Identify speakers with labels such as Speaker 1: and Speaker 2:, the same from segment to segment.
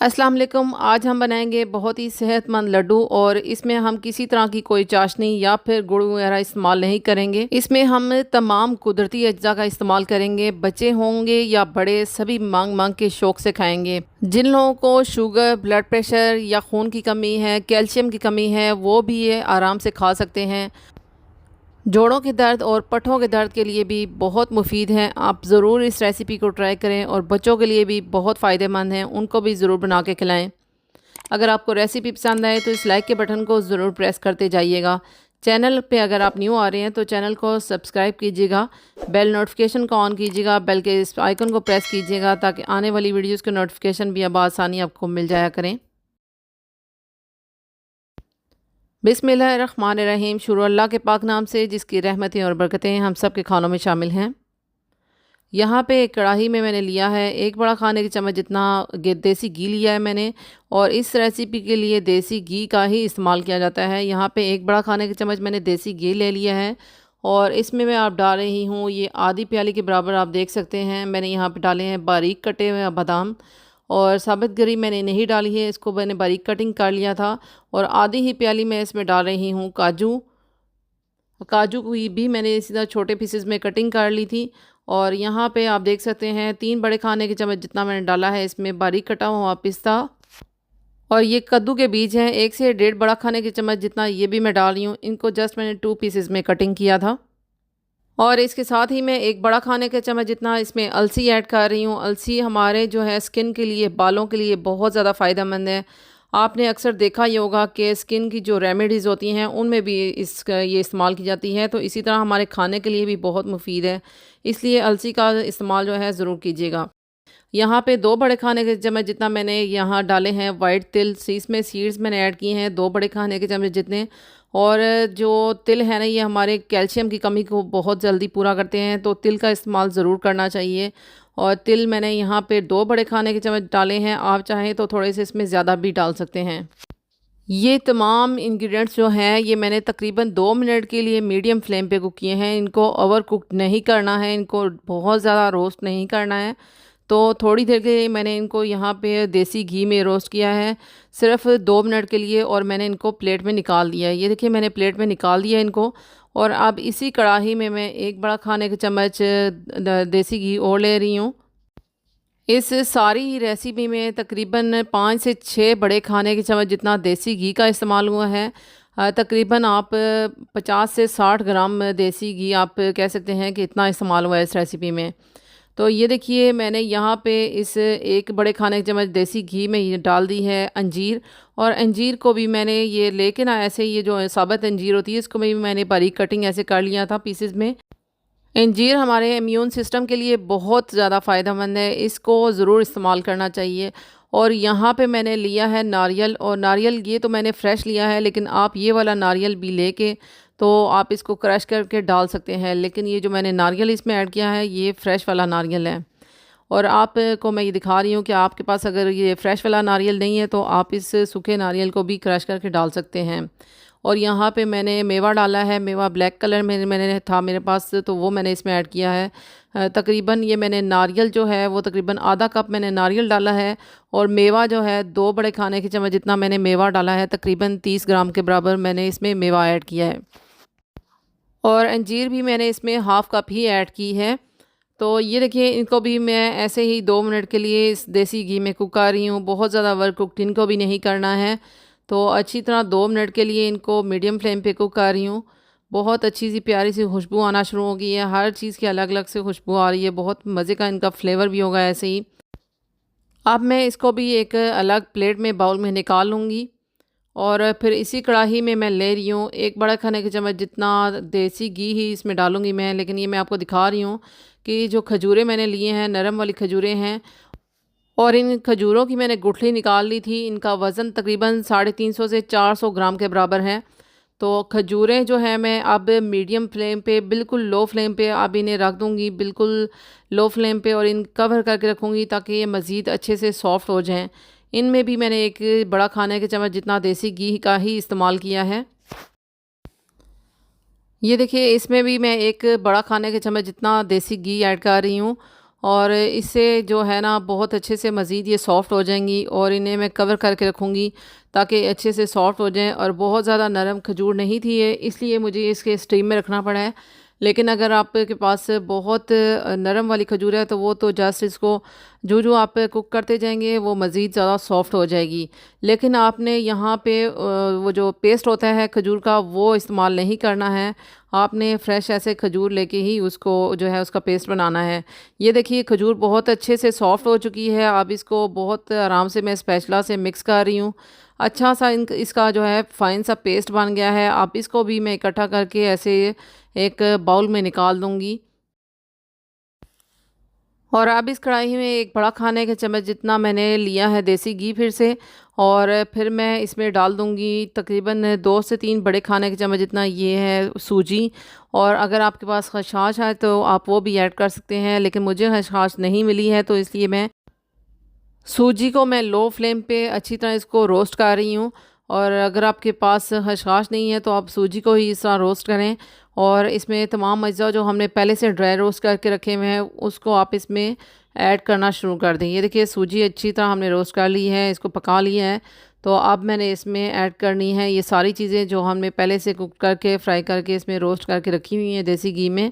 Speaker 1: अस्सलाम वालेकुम। आज हम बनाएंगे बहुत ही सेहतमंद लड्डू और इसमें हम किसी तरह की कोई चाशनी या फिर गुड़ वगैरह इस्तेमाल नहीं करेंगे। इसमें हम तमाम कुदरती अज्जा का इस्तेमाल करेंगे। बच्चे होंगे या बड़े सभी मांग मांग के शौक से खाएंगे। जिन लोगों को शुगर, ब्लड प्रेशर या खून की कमी है, कैल्शियम की कमी है, वो भी ये आराम से खा सकते हैं। जोड़ों के दर्द और पट्ठों के दर्द के लिए भी बहुत मुफीद हैं। आप ज़रूर इस रेसिपी को ट्राई करें और बच्चों के लिए भी बहुत फ़ायदेमंद हैं, उनको भी ज़रूर बना के खिलाएं। अगर आपको रेसिपी पसंद आए तो इस लाइक के बटन को ज़रूर प्रेस करते जाइएगा। चैनल पे अगर आप न्यू आ रहे हैं तो चैनल को सब्सक्राइब कीजिएगा, बेल नोटिफिकेशन को ऑन कीजिएगा, बेल के इस आइकन को प्रेस कीजिएगा ताकि आने वाली वीडियोज़ के नोटिफिकेशन भी अब आसानी आपको मिल जाया करें। बिस्मिल्लाहिर्रहमानिर्रहीम। शुरू अल्लाह के पाक नाम से जिसकी रहमतें और बरकतें हम सब के खानों में शामिल हैं। यहाँ पे एक कढ़ाई में मैंने लिया है 1 बड़ा खाने की चम्मच जितना देसी घी लिया है मैंने, और इस रेसिपी के लिए देसी घी का ही इस्तेमाल किया जाता है। यहाँ पे 1 बड़ा खाने की चम्मच मैंने देसी घी ले लिया है और इसमें मैं आप डाल रही हूँ ये आधी प्याली के बराबर। आप देख सकते हैं मैंने यहाँ पे डाले हैं बारीक कटे हुए बादाम, और साबित गरी मैंने नहीं डाली है, इसको मैंने बारीक कटिंग कर लिया था। और आधी ही प्याली मैं इसमें डाल रही हूँ काजू। काजू की भी मैंने इसी तरह छोटे पीसेस में कटिंग कर ली थी। और यहाँ पे आप देख सकते हैं 3 बड़े खाने के चम्मच जितना मैंने डाला है इसमें बारीक कटा हुआ पिस्ता। और ये कद्दू के बीज हैं 1 से 1.5 बड़ा खाने के चम्मच जितना, ये भी मैं डाल रही हूँ। इनको जस्ट मैंने 2 पीसेस में कटिंग किया था। और इसके साथ ही मैं 1 बड़ा खाने का चम्मच जितना इसमें अलसी ऐड कर रही हूँ। अलसी हमारे जो है स्किन के लिए, बालों के लिए बहुत ज़्यादा फ़ायदेमंद है। आपने अक्सर देखा ही होगा कि स्किन की जो रेमेडीज़ होती हैं उनमें भी ये इस्तेमाल की जाती है, तो इसी तरह हमारे खाने के लिए भी बहुत मुफीद है। इसलिए अलसी का इस्तेमाल जो है ज़रूर कीजिएगा। यहाँ पे 2 बड़े खाने के चम्मच जितना मैंने यहाँ डाले हैं वाइट तिल। इसमें सीड्स मैंने ऐड किए हैं 2 बड़े खाने के चम्मच जितने। और जो तिल है ना, ये हमारे कैल्शियम की कमी को बहुत जल्दी पूरा करते हैं, तो तिल का इस्तेमाल ज़रूर करना चाहिए। और तिल मैंने यहाँ पे 2 बड़े खाने के चम्मच डाले हैं। आप चाहें तो थोड़े से इसमें ज़्यादा भी डाल सकते हैं। ये तमाम इंग्रेडिएंट्स जो हैं ये मैंने तकरीबन 2 मिनट के लिए मीडियम फ्लेम पे कुक किए हैं। इनको ओवर कुक नहीं करना है, इनको बहुत ज़्यादा रोस्ट नहीं करना है। तो थोड़ी देर के लिए मैंने इनको यहाँ पे देसी घी में रोस्ट किया है, सिर्फ 2 मिनट के लिए, और मैंने इनको प्लेट में निकाल दिया है। ये देखिए मैंने प्लेट में निकाल दिया इनको। और अब इसी कढ़ाई में मैं 1 बड़ा खाने का चम्मच देसी घी और ले रही हूँ। इस सारी रेसिपी में तकरीबन 5 से 6 बड़े खाने के चम्मच जितना देसी घी का इस्तेमाल हुआ है। तकरीबन आप 50 से 60 ग्राम देसी घी आप कह सकते हैं कि इतना इस्तेमाल हुआ है इस रेसिपी में। तो ये देखिए मैंने यहाँ पे इस 1 बड़े खाने के चम्मच देसी घी में ये डाल दी है अंजीर। और अंजीर को भी मैंने ये लेके ना ऐसे, ये जो साबुत अंजीर होती है इसको भी मैंने बारीक कटिंग ऐसे कर लिया था पीसेस में। अंजीर हमारे इम्यून सिस्टम के लिए बहुत ज़्यादा फ़ायदेमंद है, इसको ज़रूर इस्तेमाल करना चाहिए। और यहाँ पे मैंने लिया है नारियल, और नारियल ये तो मैंने फ़्रेश लिया है, लेकिन आप ये वाला नारियल भी लेके तो आप इसको क्रश करके डाल सकते हैं। लेकिन ये जो मैंने नारियल इसमें ऐड किया है ये फ़्रेश वाला नारियल है। और आपको मैं ये दिखा रही हूँ कि आपके पास अगर ये फ़्रेश वाला नारियल नहीं है तो आप इस सूखे नारियल को भी क्रश करके डाल सकते हैं। और यहाँ पे मैंने मेवा डाला है, मेवा ब्लैक कलर में मैंने था मेरे पास, तो वो मैंने इसमें ऐड किया है। तकरीबन ये मैंने नारियल जो है वो तकरीबन आधा कप मैंने नारियल डाला है। और मेवा जो है 2 बड़े खाने के चम्मच जितना मैंने मेवा डाला है, तकरीबन 30 ग्राम के बराबर मैंने इसमें मेवा ऐड किया है। और अंजीर भी मैंने इसमें हाफ़ कप ही ऐड की है। तो ये देखिए इनको भी मैं ऐसे ही 2 मिनट के लिए इस देसी घी में कुक कर रही हूँ। बहुत ज़्यादा ओवर कुकड इनको भी नहीं करना है। तो अच्छी तरह 2 मिनट के लिए इनको मीडियम फ्लेम पे कुक कर रही हूँ। बहुत अच्छी सी प्यारी सी खुशबू आना शुरू हो गई है, हर चीज़ की अलग अलग से खुशबू आ रही है, बहुत मज़े का इनका फ्लेवर भी होगा ऐसे ही। अब मैं इसको भी एक अलग प्लेट में, बाउल में निकाल लूँगी। और फिर इसी कढ़ाई में मैं ले रही हूँ 1 बड़ा खाने के चम्मच जितना देसी घी ही इसमें डालूँगी मैं। लेकिन ये मैं आपको दिखा रही हूँ कि जो खजूरें मैंने लिए हैं नरम वाली खजूरें हैं, और इन खजूरों की मैंने गुठली निकाल ली थी। इनका वज़न तकरीबन 350 से 400 ग्राम के बराबर है। तो खजूरें जो है मैं अब मीडियम फ्लेम पे, बिल्कुल लो फ्लेम पे अब इन्हें रख दूँगी, बिल्कुल लो फ्लेम पे, और इन कवर करके रखूँगी ताकि ये मज़ीद अच्छे से सॉफ़्ट हो जाएँ। इनमें भी मैंने 1 बड़ा खाने के चम्मच जितना देसी घी का ही इस्तेमाल किया है। ये देखिए इसमें भी मैं 1 बड़ा खाने के चम्मच जितना देसी घी ऐड कर रही हूँ। और इससे जो है ना बहुत अच्छे से मज़ीद ये सॉफ़्ट हो जाएंगी। और इन्हें मैं कवर करके रखूँगी ताकि अच्छे से सॉफ़्ट हो जाएं। और बहुत ज़्यादा नरम खजूर नहीं थी ये, इसलिए मुझे इसके स्टीम में रखना पड़ा है। लेकिन अगर आपके पास बहुत नरम वाली खजूर है तो वो तो जस्ट इसको जो जो आप कुक करते जाएंगे वो मज़ीद ज़्यादा सॉफ़्ट हो जाएगी। लेकिन आपने यहाँ पे वो जो पेस्ट होता है खजूर का वो इस्तेमाल नहीं करना है। आपने फ्रेश ऐसे खजूर लेके ही उसको जो है उसका पेस्ट बनाना है। ये देखिए खजूर बहुत अच्छे से सॉफ़्ट हो चुकी है। अब इसको बहुत आराम से मैं स्पैचुला से मिक्स कर रही हूँ। अच्छा सा इसका जो है फ़ाइन सा पेस्ट बन गया है। अब इसको भी मैं इकट्ठा करके ऐसे एक बाउल में निकाल दूँगी। और अब इस कढ़ाई में एक बड़ा खाने का चम्मच जितना मैंने लिया है देसी घी फिर से, और फिर मैं इसमें डाल दूँगी तकरीबन 2 से 3 बड़े खाने के चम्मच जितना ये है सूजी। और अगर आपके पास खशाश है तो आप वो भी ऐड कर सकते हैं, लेकिन मुझे खशाश नहीं मिली है तो इसलिए मैं सूजी को मैं लो फ्लेम पे अच्छी तरह इसको रोस्ट कर रही हूँ। और अगर आपके पास खसखस नहीं है तो आप सूजी को ही इस तरह रोस्ट करें। और इसमें तमाम अज्जा जो हमने पहले से ड्राई रोस्ट करके रखे हुए हैं उसको आप इसमें ऐड करना शुरू कर दें। ये देखिए सूजी अच्छी तरह हमने रोस्ट कर ली है, इसको पका लिया है। तो अब मैंने इसमें ऐड करनी है ये सारी चीज़ें जो हमने पहले से कुक करके फ्राई करके इसमें रोस्ट करके रखी हुई हैं देसी घी में।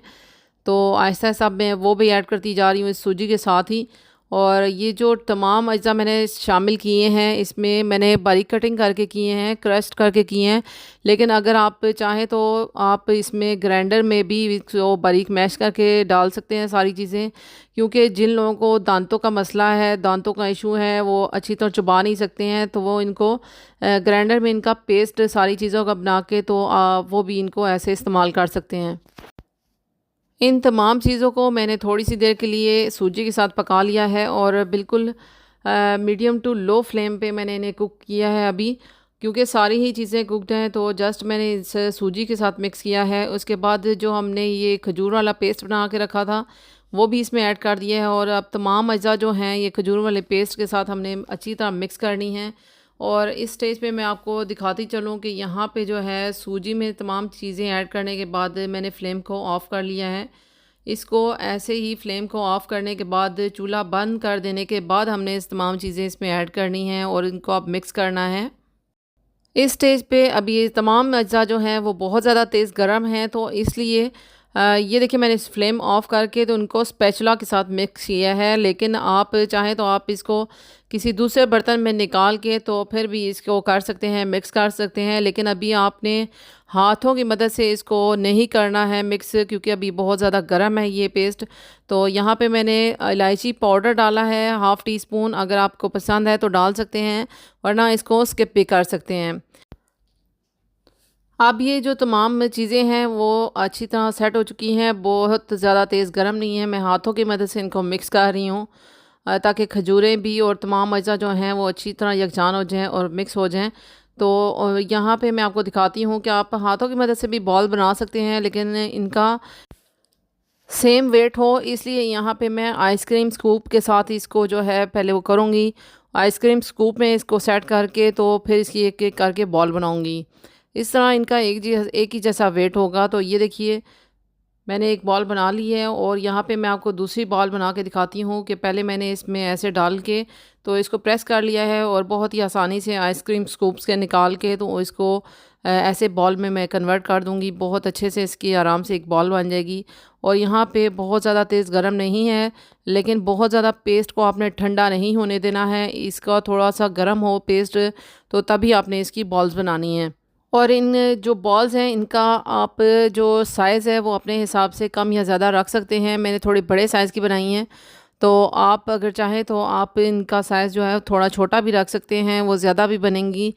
Speaker 1: तो आहिस्ता आहिस्ता मैं वो भी ऐड करती जा रही हूँ इस सूजी के साथ ही। और ये जो तमाम अज्जा मैंने शामिल किए हैं इसमें मैंने बारीक कटिंग करके किए हैं, क्रस्ट करके किए हैं। लेकिन अगर आप चाहें तो आप इसमें ग्राइंडर में भी जो बारीक मैश करके डाल सकते हैं सारी चीज़ें। क्योंकि जिन लोगों को दांतों का मसला है, दांतों का इशू है, वो अच्छी तरह चबा नहीं सकते हैं तो वो इनको ग्राइंडर में इनका पेस्ट सारी चीज़ों का बना के तो वो भी इनको ऐसे इस्तेमाल कर सकते हैं। इन तमाम चीज़ों को मैंने थोड़ी सी देर के लिए सूजी के साथ पका लिया है और बिल्कुल मीडियम टू लो फ्लेम पे मैंने इन्हें कुक किया है अभी। क्योंकि सारी ही चीज़ें कुकड हैं तो जस्ट मैंने इस सूजी के साथ मिक्स किया है। उसके बाद जो हमने ये खजूर वाला पेस्ट बना के रखा था वो भी इसमें ऐड कर दिया है। और अब तमाम अज्जा जो हैं ये खजूर वाले पेस्ट के साथ हमने अच्छी तरह मिक्स करनी है। और इस स्टेज पे मैं आपको दिखाती चलूँ कि यहाँ पे जो है सूजी में तमाम चीज़ें ऐड करने के बाद मैंने फ्लेम को ऑफ़ कर लिया है। इसको ऐसे ही फ्लेम को ऑफ़ करने के बाद चूल्हा बंद कर देने के बाद हमने इस तमाम चीज़ें इसमें ऐड करनी हैं और इनको अब मिक्स करना है। इस स्टेज पे अब ये तमाम अज्जा जो हैं वो बहुत ज़्यादा तेज़ गर्म हैं तो इसलिए ये देखिए मैंने इस फ्लेम ऑफ करके तो उनको स्पैचुला के साथ मिक्स किया है। लेकिन आप चाहें तो आप इसको किसी दूसरे बर्तन में निकाल के तो फिर भी इसको कर सकते हैं, मिक्स कर सकते हैं। लेकिन अभी आपने हाथों की मदद से इसको नहीं करना है मिक्स, क्योंकि अभी बहुत ज़्यादा गर्म है ये पेस्ट। तो यहाँ पे मैंने इलायची पाउडर डाला है हाफ़ टी स्पून, अगर आपको पसंद है तो डाल सकते हैं वरना इसको स्किप भी कर सकते हैं। अब ये जो तमाम चीज़ें हैं वो अच्छी तरह सेट हो चुकी हैं, बहुत ज़्यादा तेज़ गर्म नहीं है। मैं हाथों की मदद से इनको मिक्स कर रही हूँ ताकि खजूरें भी और तमाम अज्जा जो हैं वो अच्छी तरह यकजान हो जाएं और मिक्स हो जाएं। तो यहाँ पे मैं आपको दिखाती हूँ कि आप हाथों की मदद से भी बॉल बना सकते हैं, लेकिन इनका सेम वेट हो इसलिए यहाँ पे मैं आइसक्रीम स्कूप के साथ इसको जो है पहले वो करूँगी। आइसक्रीम स्कूप में इसको सेट करके तो फिर इसकी एक एक करके बॉल बनाऊँगी। इस तरह इनका एक ही जैसा वेट होगा। तो ये देखिए मैंने एक बॉल बना ली है और यहाँ पे मैं आपको दूसरी बॉल बना के दिखाती हूँ कि पहले मैंने इसमें ऐसे डाल के तो इसको प्रेस कर लिया है और बहुत ही आसानी से आइसक्रीम स्कूप्स के निकाल के तो इसको ऐसे बॉल में मैं कन्वर्ट कर दूँगी। बहुत अच्छे से इसकी आराम से एक बॉल बन जाएगी। और यहाँ पे बहुत ज़्यादा तेज़ गर्म नहीं है, लेकिन बहुत ज़्यादा पेस्ट को आपने ठंडा नहीं होने देना है। इसका थोड़ा सा गर्म हो पेस्ट तो तभी आपने इसकी बॉल्स बनानी है। और इन जो बॉल्स हैं इनका आप जो साइज़ है वो अपने हिसाब से कम या ज़्यादा रख सकते हैं। मैंने थोड़े बड़े साइज़ की बनाई हैं तो आप अगर चाहें तो आप इनका साइज़ जो है थोड़ा छोटा भी रख सकते हैं, वो ज़्यादा भी बनेंगी।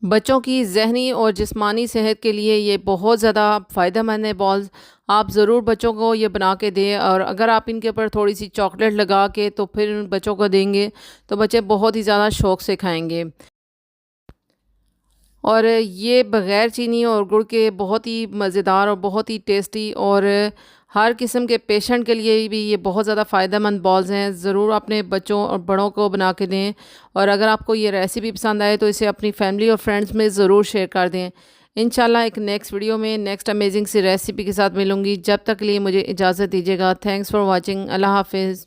Speaker 1: बच्चों की ज़हनी और जिस्मानी सेहत के लिए ये बहुत ज़्यादा फ़ायदेमंद है बॉल्स। आप ज़रूर बच्चों को ये बना के दें और अगर आप इनके ऊपर थोड़ी सी चॉकलेट लगा के तो फिर उन बच्चों को देंगे तो बच्चे बहुत ही ज़्यादा शौक़ से खाएँगे। और ये बग़ैर चीनी और गुड़ के बहुत ही मज़ेदार और बहुत ही टेस्टी और हर किस्म के पेशेंट के लिए भी ये बहुत ज़्यादा फ़ायदेमंद बॉल्स हैं। ज़रूर अपने बच्चों और बड़ों को बना के दें। और अगर आपको ये रेसिपी पसंद आए तो इसे अपनी फैमिली और फ्रेंड्स में ज़रूर शेयर कर दें। इंशाल्लाह एक नेक्स्ट वीडियो में नेक्स्ट अमेजिंग सी रेसिपी के साथ मिलूँगी। जब तक के लिए मुझे इजाज़त दीजिएगा। Thanks for watching. अल्लाह हाफिज़।